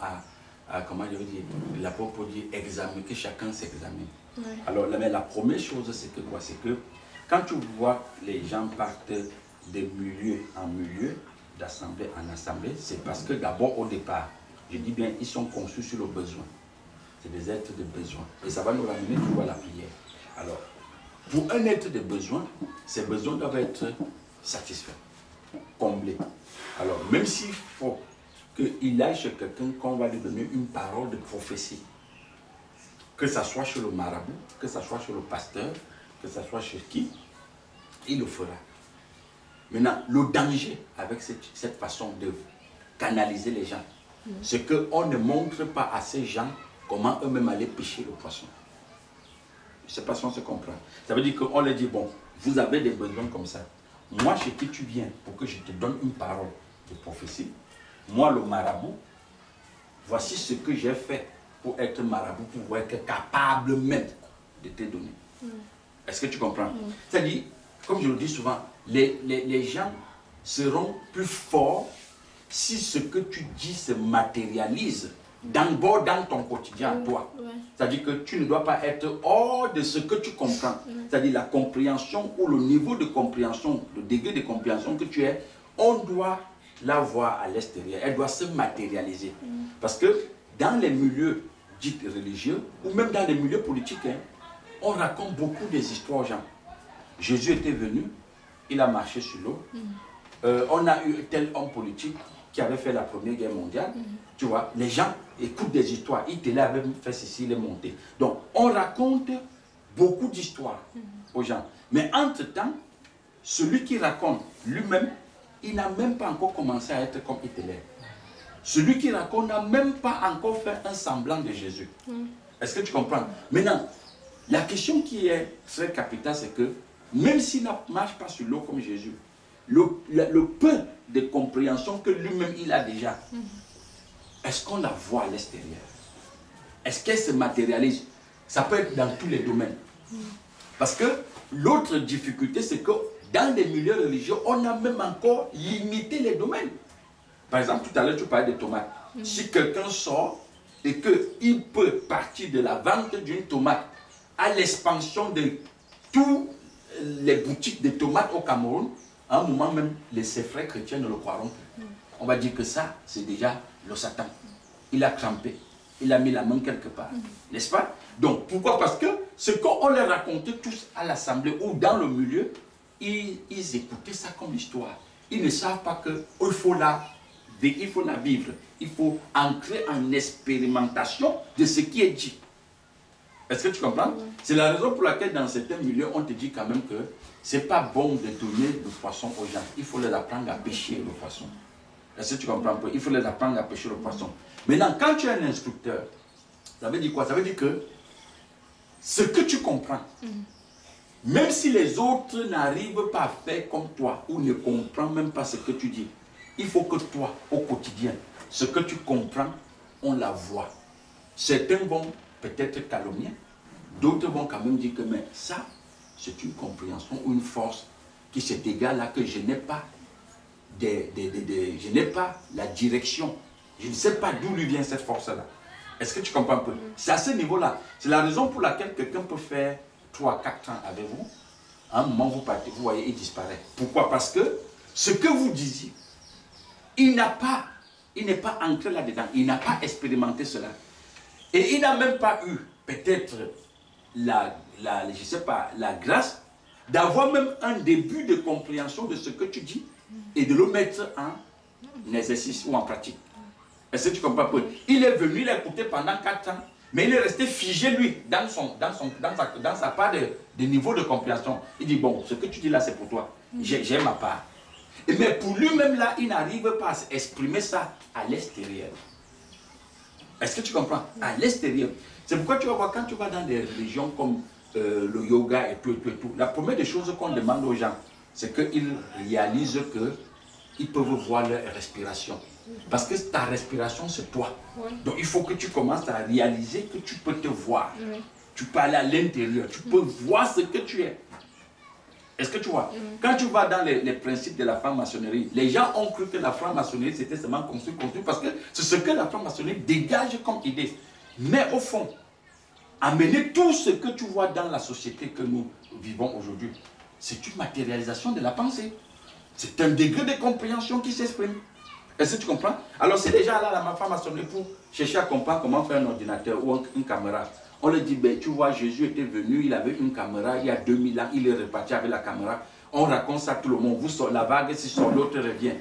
à comment je veux dire, l'apôtre dit examiner, que chacun s'examine. Ouais. Alors, la première chose, c'est que quoi? C'est que quand tu vois les gens partent de milieu en milieu, d'assemblée en assemblée, c'est parce que d'abord au départ, je dis bien, ils sont conçus sur le besoin. C'est des êtres de besoin. Et ça va nous ramener, tu vois, la prière. Alors, pour un être de besoin, ces besoins doivent être satisfaits, comblés. Alors, même s'il faut qu'il aille chez quelqu'un qu'on va lui donner une parole de prophétie, que ce soit chez le marabout, que ce soit chez le pasteur, que ce soit chez qui, il le fera. Maintenant, le danger avec cette façon de canaliser les gens, c'est qu'on ne montre pas à ces gens comment eux-mêmes aller pêcher le poisson. Je ne sais pas si on se comprend. Ça veut dire qu'on leur dit, bon, vous avez des besoins comme ça. Moi, chez qui tu viens pour que je te donne une parole de prophétie, moi, le marabout, voici ce que j'ai fait pour être marabout, pour être capable même de te donner. Est-ce que tu comprends? C'est-à-dire, comme je le dis souvent, les gens seront plus forts si ce que tu dis se matérialise d'abord dans ton quotidien, toi. C'est-à-dire que tu ne dois pas être hors de ce que tu comprends. C'est-à-dire la compréhension ou le niveau de compréhension, le degré de compréhension que tu es, on doit la voir à l'extérieur. Elle doit se matérialiser. Parce que dans les milieux dits religieux, ou même dans les milieux politiques, on raconte beaucoup des histoires aux gens. Jésus était venu, il a marché sur l'eau. On a eu tel homme politique qui avait fait la Première Guerre mondiale. Tu vois, les gens écoutent des histoires. Hitler avait fait ceci, il est monté. Donc, on raconte beaucoup d'histoires aux gens. Mais entre-temps, celui qui raconte lui-même, il n'a même pas encore commencé à être comme Hitler. Celui qui raconte n'a même pas encore fait un semblant de Jésus. Est-ce que tu comprends? Maintenant, la question qui est très capitale, c'est que même s'il ne marche pas sur l'eau comme Jésus, le peu de compréhension que lui-même il a déjà, est-ce qu'on la voit à l'extérieur? Est-ce qu'elle se matérialise? Ça peut être dans tous les domaines. Parce que l'autre difficulté, c'est que dans les milieux religieux, on a même encore limité les domaines. Par exemple, tout à l'heure, tu parlais de tomates. si quelqu'un sort et qu'il peut partir de la vente d'une tomate à l'expansion de tous les boutiques de tomates au Cameroun, à un moment même, ses frères chrétiens ne le croiront plus. On va dire que ça, c'est déjà le Satan. Il a crampé. Il a mis la main quelque part. N'est-ce pas? Donc, pourquoi? Parce que ce qu'on leur racontait tous à l'assemblée ou dans le milieu, ils écoutaient ça comme histoire. Ils ne savent pas qu'il faut la vivre. Il faut entrer en expérimentation de ce qui est dit. Est-ce que tu comprends? C'est la raison pour laquelle dans certains milieux, on te dit quand même que ce n'est pas bon de donner le poisson aux gens. Il faut les apprendre à pêcher le poisson. Est-ce que tu comprends un peu? Il faut les apprendre à pêcher le poisson. Maintenant, quand tu es un instructeur, ça veut dire quoi? Ça veut dire que ce que tu comprends, même si les autres n'arrivent pas à faire comme toi ou ne comprennent même pas ce que tu dis, il faut que toi, au quotidien, ce que tu comprends, on la voit. Certains vont peut-être calomnier, d'autres vont quand même dire que mais ça, c'est une compréhension ou une force qui s'est égale là que je n'ai pas. Je n'ai pas la direction. Je ne sais pas d'où lui vient cette force-là. Est-ce que tu comprends un peu? C'est à ce niveau-là. C'est la raison pour laquelle quelqu'un peut faire 3, 4 ans avec vous. À un moment, vous partez, vous voyez, il disparaît. Pourquoi? Parce que ce que vous disiez, il n'est pas ancré là-dedans. Il n'a pas expérimenté cela. Et il n'a même pas eu, peut-être, je sais pas, la grâce d'avoir même un début de compréhension de ce que tu dis et de le mettre en exercice ou en pratique. Est-ce que tu comprends? Il est venu, il a écouté pendant 4 ans, mais il est resté figé, lui, dans sa part de niveau de compréhension. Il dit, bon, ce que tu dis là, c'est pour toi. J'ai ma part. Mais pour lui-même, là, il n'arrive pas à exprimer ça à l'extérieur. Est-ce que tu comprends? À l'extérieur. C'est pourquoi tu vas voir, quand tu vas dans des religions comme le yoga et tout, la première des choses qu'on demande aux gens, c'est qu'ils réalisent qu'ils peuvent voir leur respiration. Parce que ta respiration, c'est toi. Oui. Donc il faut que tu commences à réaliser que tu peux te voir. Oui. Tu peux aller à l'intérieur, tu peux voir ce que tu es. Est-ce que tu vois? Quand tu vas dans les principes de la franc-maçonnerie, les gens ont cru que la franc-maçonnerie c'était seulement construit parce que c'est ce que la franc-maçonnerie dégage comme idée. Mais au fond, amener tout ce que tu vois dans la société que nous vivons aujourd'hui, c'est une matérialisation de la pensée. C'est un degré de compréhension qui s'exprime. Est-ce que tu comprends? Alors c'est déjà là la franc-maçonnerie pour chercher à comprendre comment faire un ordinateur ou une caméra. On leur dit, ben, tu vois, Jésus était venu, il avait une caméra, il y a 2000 ans, il est reparti avec la caméra. On raconte ça à tout le monde. Vous sortez la vague, si sort, l'autre revient.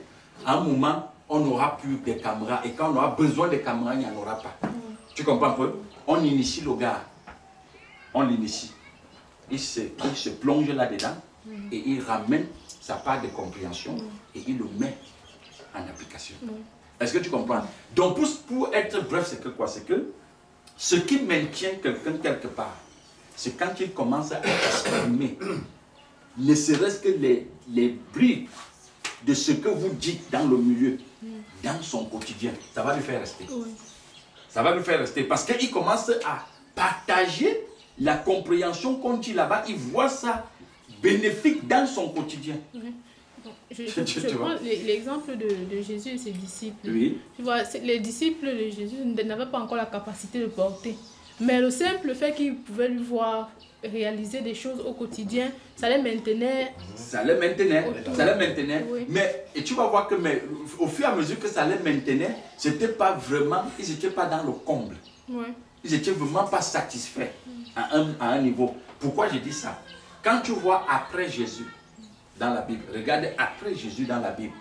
À un moment, on n'aura plus de caméras. Et quand on aura besoin de caméras, il n'y en aura pas. Tu comprends un peu? On initie le gars. On l'initie. Il se plonge là-dedans et il ramène sa part de compréhension et il le met en application. Est-ce que tu comprends? Donc, pour être bref, c'est que quoi? C'est que ce qui maintient quelqu'un quelque part, c'est quand il commence à exprimer, ne serait-ce que les bribes de ce que vous dites dans le milieu, dans son quotidien. Ça va lui faire rester. Oui. Ça va lui faire rester parce qu'il commence à partager la compréhension qu'on dit là-bas. Il voit ça bénéfique dans son quotidien. Oui. Je prends l'exemple de Jésus et ses disciples. Oui. Tu vois, les disciples de Jésus n'avaient pas encore la capacité de porter. Mais le simple fait qu'ils pouvaient lui voir réaliser des choses au quotidien, ça les maintenait. Ça les maintenait. Oui. Mais et tu vas voir que au fur et à mesure que ça les maintenait, c'était pas vraiment, ils n'étaient pas dans le comble. Oui. Ils n'étaient vraiment pas satisfaits à un niveau. Pourquoi je dis ça? Quand tu vois après Jésus, dans la Bible. Regardez après Jésus dans la Bible.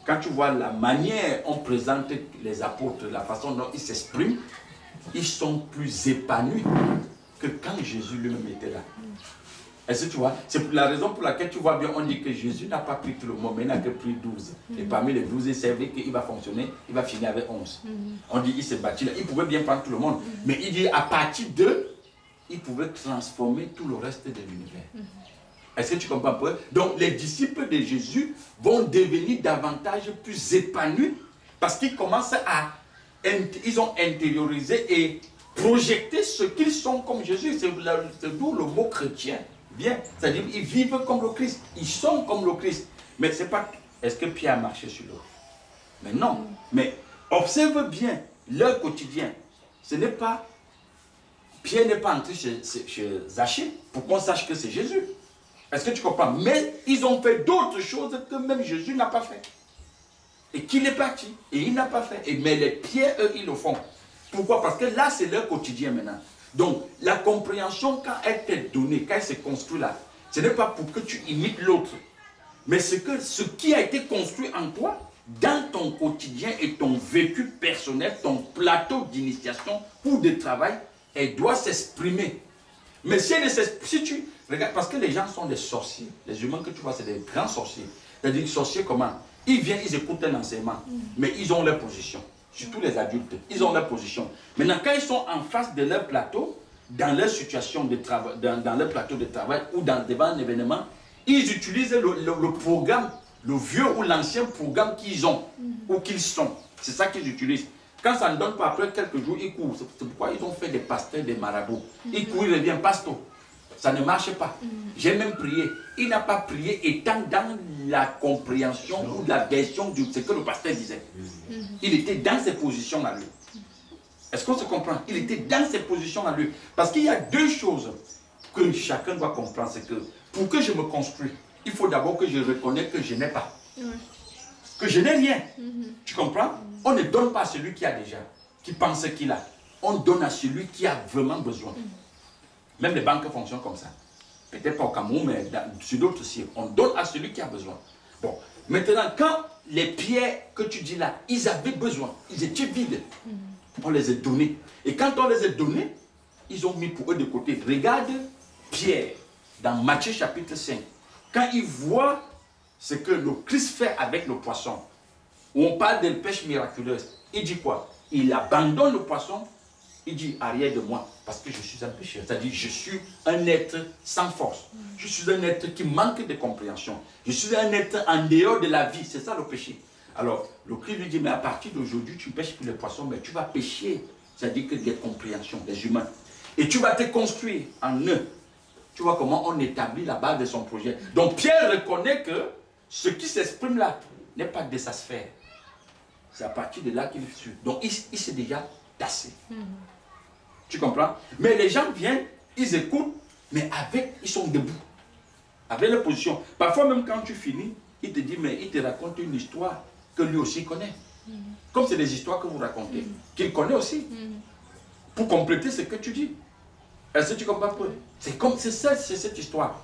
Quand tu vois la manière dont on présente les apôtres, la façon dont ils s'expriment, ils sont plus épanouis que quand Jésus lui-même était là. Est-ce que tu vois? C'est la raison pour laquelle tu vois bien, on dit que Jésus n'a pas pris tout le monde, mais il n'a que pris 12. Et parmi les 12, c'est vrai qu'il va fonctionner, il va finir avec 11. On dit qu'il s'est battu là. Il pouvait bien prendre tout le monde. Mais il dit à partir d'eux, il pouvait transformer tout le reste de l'univers. Est-ce que tu comprends un peu? Donc les disciples de Jésus vont devenir davantage plus épanouis parce qu'ils commencent ils ont intériorisé et projeté ce qu'ils sont comme Jésus. C'est d'où le mot chrétien vient. C'est-à-dire qu'ils vivent comme le Christ, ils sont comme le Christ. Mais c'est pas, est-ce que Pierre a marché sur l'eau? Mais non. Mais Observe bien leur quotidien. Ce n'est pas... Pierre n'est pas entré chez Zachée pour qu'on sache que c'est Jésus. Est-ce que tu comprends? Mais ils ont fait d'autres choses que même Jésus n'a pas fait. Et qu'il est parti. Et il n'a pas fait. Mais les Pierre, eux, ils le font. Pourquoi? Parce que là, c'est leur quotidien maintenant. Donc, la compréhension, quand elle t'est donnée, quand elle se construit là, ce n'est pas pour que tu imites l'autre. Mais c'est que ce qui a été construit en toi, dans ton quotidien et ton vécu personnel, ton plateau d'initiation ou de travail, elle doit s'exprimer. Mais si elle ne s'exprime, si tu regardes, parce que les gens sont des sorciers, les humains que tu vois, c'est des grands sorciers. C'est-à-dire, sorciers comment? Ils viennent, ils écoutent un enseignement, mais ils ont leur position. Surtout les adultes, ils ont leur position. Maintenant, quand ils sont en face de leur plateau, dans leur situation de travail, dans leur plateau de travail ou devant un événement, ils utilisent le programme, le vieux ou l'ancien programme qu'ils ont ou qu'ils sont. C'est ça qu'ils utilisent. Quand ça ne donne pas, après quelques jours, ils courent. C'est pourquoi ils ont fait des pasteurs, des marabouts. Ils courent, ils reviennent, pasteur. Ça ne marche pas. J'ai même prié. Il n'a pas prié étant dans la compréhension ou la version de ce que le pasteur disait. Il était dans ses positions à lui. Est-ce qu'on se comprend? Il était dans ses positions à lui. Parce qu'il y a deux choses que chacun doit comprendre. C'est que pour que je me construise, il faut d'abord que je reconnais que je n'ai pas. Que je n'ai rien. Tu comprends? On ne donne pas à celui qui a déjà, qui pense qu'il a. On donne à celui qui a vraiment besoin. Même les banques fonctionnent comme ça. Peut-être pas au Cameroun, mais sur d'autres aussi. On donne à celui qui a besoin. Bon, maintenant, quand les pierres que tu dis là, ils avaient besoin, ils étaient vides. On les a donnés. Et quand on les a donnés, ils ont mis pour eux de côté. Regarde Pierre, dans Matthieu chapitre 5. Quand il voit ce que le Christ fait avec le poisson, où on parle de pêche miraculeuse, il dit quoi? Il abandonne le poisson, il dit arrière de moi, parce que je suis un pécheur. C'est-à-dire, je suis un être sans force. Je suis un être qui manque de compréhension. Je suis un être en dehors de la vie. C'est ça le péché. Alors, le Christ lui dit, mais à partir d'aujourd'hui, tu ne pêches plus les poissons, mais tu vas pêcher. C'est-à-dire que des compréhensions, des humains. Et tu vas te construire en eux. Tu vois comment on établit la base de son projet. Donc, Pierre reconnaît que ce qui s'exprime là n'est pas de sa sphère. C'est à partir de là qu'il suit. Donc, il s'est déjà tassé. Tu comprends? Mais les gens viennent, ils écoutent, mais ils sont debout. Avec leur position. Parfois, même quand tu finis, il te dit, mais il te raconte une histoire que lui aussi connaît. Comme c'est des histoires que vous racontez, qu'il connaît aussi. Pour compléter ce que tu dis. Est-ce que tu comprends peu? C'est cette histoire.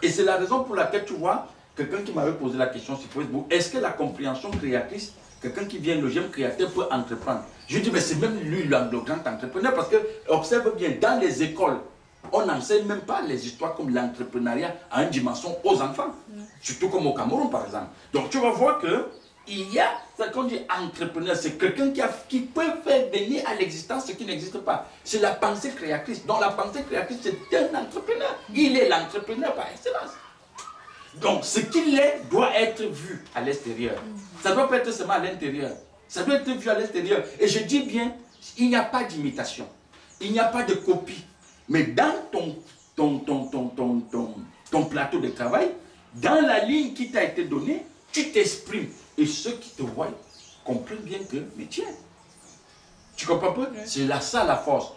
Et c'est la raison pour laquelle tu vois, quelqu'un qui m'avait posé la question sur Facebook, est-ce que la compréhension créatrice, quelqu'un qui vient le jeune créateur peut entreprendre? Je dis, mais c'est même lui le grand entrepreneur, parce que, observe bien, dans les écoles, on n'enseigne même pas les histoires comme l'entrepreneuriat à une dimension aux enfants. Surtout comme au Cameroun, par exemple. Donc tu vas voir que il y a, ce qu'on dit entrepreneur, c'est quelqu'un qui peut faire venir à l'existence ce qui n'existe pas. C'est la pensée créatrice. Donc la pensée créatrice, c'est un entrepreneur. Il est l'entrepreneur par excellence. Donc ce qu'il est doit être vu à l'extérieur. Ça ne doit pas être seulement à l'intérieur. Ça doit être vu à l'extérieur. Et je dis bien, il n'y a pas d'imitation. Il n'y a pas de copie. Mais dans ton plateau de travail, dans la ligne qui t'a été donnée, tu t'exprimes. Et ceux qui te voient comprennent bien que, mais tiens, tu comprends pas? C'est là ça la force.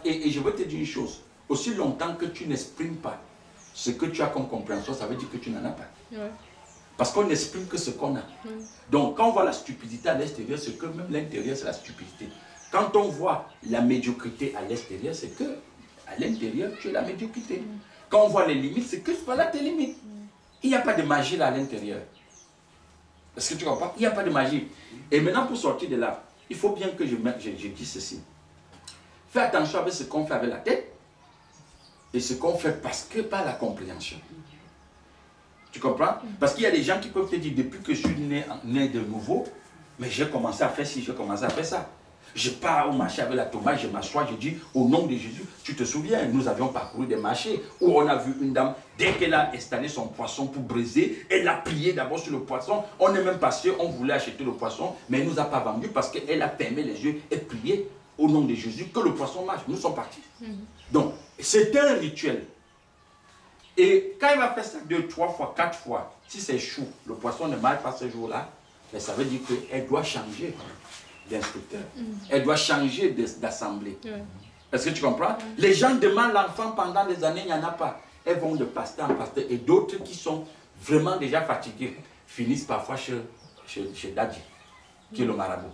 Et je veux te dire une chose. Aussi longtemps que tu n'exprimes pas ce que tu as comme compréhension, ça veut dire que tu n'en as pas. Parce qu'on n'exprime que ce qu'on a. Donc quand on voit la stupidité à l'extérieur, c'est que même l'intérieur, c'est la stupidité. Quand on voit la médiocrité à l'extérieur, c'est que à l'intérieur, tu es la médiocrité. Quand on voit les limites, c'est que voilà tes limites. Il n'y a pas de magie là à l'intérieur. Est-ce que tu comprends? Il n'y a pas de magie. Et maintenant, pour sortir de là, il faut bien que je dise ceci. Fais attention avec ce qu'on fait avec la tête et ce qu'on fait parce que par la compréhension. Tu comprends? Parce qu'il y a des gens qui peuvent te dire, depuis que je suis né de nouveau, mais j'ai commencé à faire ci, j'ai commencé à faire ça. Je pars au marché avec la tomate, je m'assois, je dis, au nom de Jésus, tu te souviens, nous avions parcouru des marchés où on a vu une dame, dès qu'elle a installé son poisson pour briser, elle a prié d'abord sur le poisson. On est même passé, on voulait acheter le poisson, mais elle ne nous a pas vendu parce qu'elle a fermé les yeux et prié au nom de Jésus que le poisson marche. Nous sommes partis. Donc, c'est un rituel. Et quand il va faire ça 2, 3 fois, 4 fois, si c'est chou, le poisson ne marche pas ce jour-là, mais ça veut dire qu'elle doit changer d'instructeur. Elle doit changer d'assemblée. Est-ce que tu comprends? Les gens demandent l'enfant pendant des années, il n'y en a pas. Elles vont de pasteur en pasteur. Et d'autres qui sont vraiment déjà fatigués finissent parfois chez Daddy, qui est le marabout.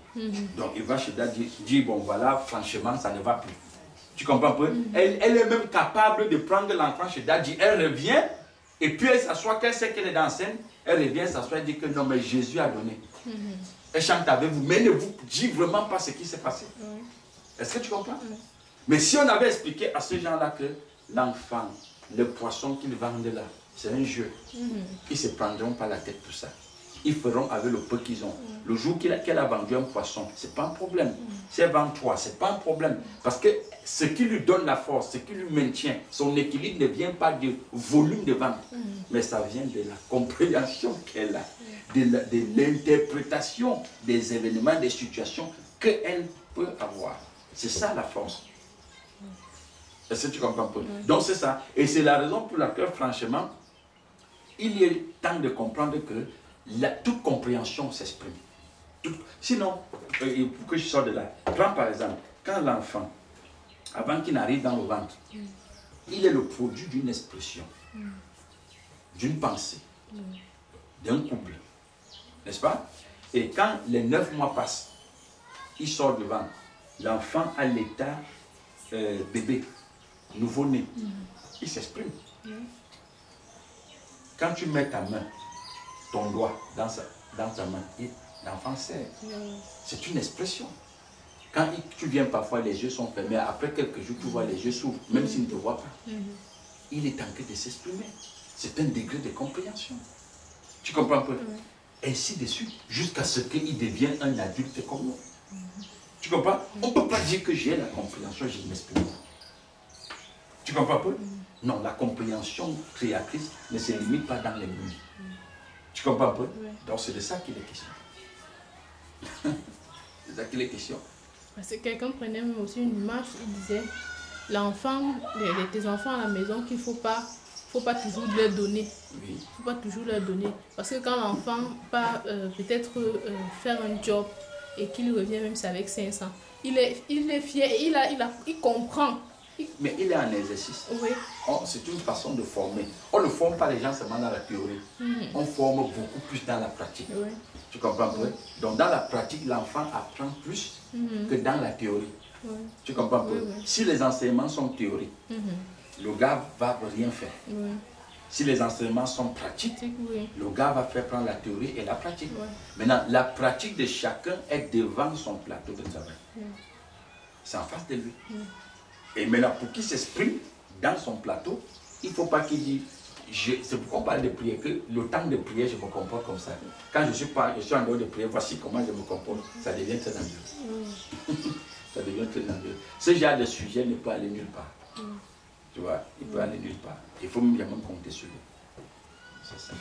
Donc il va chez Daddy, dit bon voilà, franchement, ça ne va plus. Tu comprends un peu? Elle est même capable de prendre l'enfant chez Daddy. Elle revient, et puis elle s'assoit, qu'elle sait qu'elle est dans la scène, elle revient s'assoit et dit que non, mais Jésus a donné. Elle chante avec vous, mais ne vous dit vraiment pas ce qui s'est passé. Est-ce que tu comprends? Mais si on avait expliqué à ces gens-là que l'enfant, le poisson qu'ils vendent là, c'est un jeu, ils ne se prendront pas la tête pour ça. Ils feront avec le peu qu'ils ont. Le jour qu'elle a vendu un poisson, ce n'est pas un problème. Si elle vend 3, ce n'est pas un problème. Parce que ce qui lui donne la force, ce qui lui maintient, son équilibre ne vient pas du volume de vente, mais ça vient de la compréhension qu'elle a, de l'interprétation des événements, des situations qu'elle peut avoir. C'est ça la force. Est-ce que tu comprends un peu? Donc c'est ça. Et c'est la raison pour laquelle, franchement, il est temps de comprendre que toute compréhension s'exprime. Sinon, pour que je sorte de là, prends par exemple, quand l'enfant, avant qu'il n'arrive dans le ventre, il est le produit d'une expression, d'une pensée, d'un couple. N'est-ce pas? Et quand les 9 mois passent, il sort du ventre. L'enfant a l'état bébé, nouveau-né. Il s'exprime. Quand tu mets ta main, ton doigt dans ta main, l'enfant sait. C'est une expression. Quand tu viens parfois, les yeux sont fermés. Après quelques jours, tu vois les yeux s'ouvrent, même s'il ne te voit pas. Il est en train de s'exprimer. C'est un degré de compréhension. Tu comprends un peu? Ainsi de suite, jusqu'à ce qu'il devienne un adulte comme nous. Tu comprends? On ne peut pas dire que j'ai la compréhension, je ne m'exprime pas. Tu comprends un peu? Non, la compréhension créatrice ne se limite pas dans les murs. Tu comprends un peu? Donc c'est de ça qu'il est question. C'est de ça qu'il est question. Parce que quelqu'un prenait même aussi une image, il disait, l'enfant, tes enfants à la maison, qu'il ne faut pas toujours leur donner. Il ne faut pas toujours leur donner. Parce que quand l'enfant part peut-être faire un job et qu'il revient même avec 500, il est fier, il comprend. Mais il est en exercice. Oui. C'est une façon de former. On ne forme pas les gens seulement dans la théorie. On forme beaucoup plus dans la pratique. Oui. Tu comprends un peu? Donc dans la pratique, l'enfant apprend plus que dans la théorie. Tu comprends un peu? Si les enseignements sont théoriques, le gars va rien faire. Si les enseignements sont pratiques, le gars va faire prendre la théorie et la pratique. Maintenant, la pratique de chacun est devant son plateau de travail. C'est en face de lui. Et maintenant, pour qu'il s'exprime dans son plateau, il ne faut pas qu'il dise, c'est pourquoi on parle de prière, que le temps de prière, je me comporte comme ça. Quand je suis en dehors de prière, voici comment je me comporte. Ça devient très dangereux. Ça devient très dangereux. Ce genre de sujet ne peut aller nulle part. Tu vois, il peut aller nulle part. Il faut même compter sur lui. C'est ça.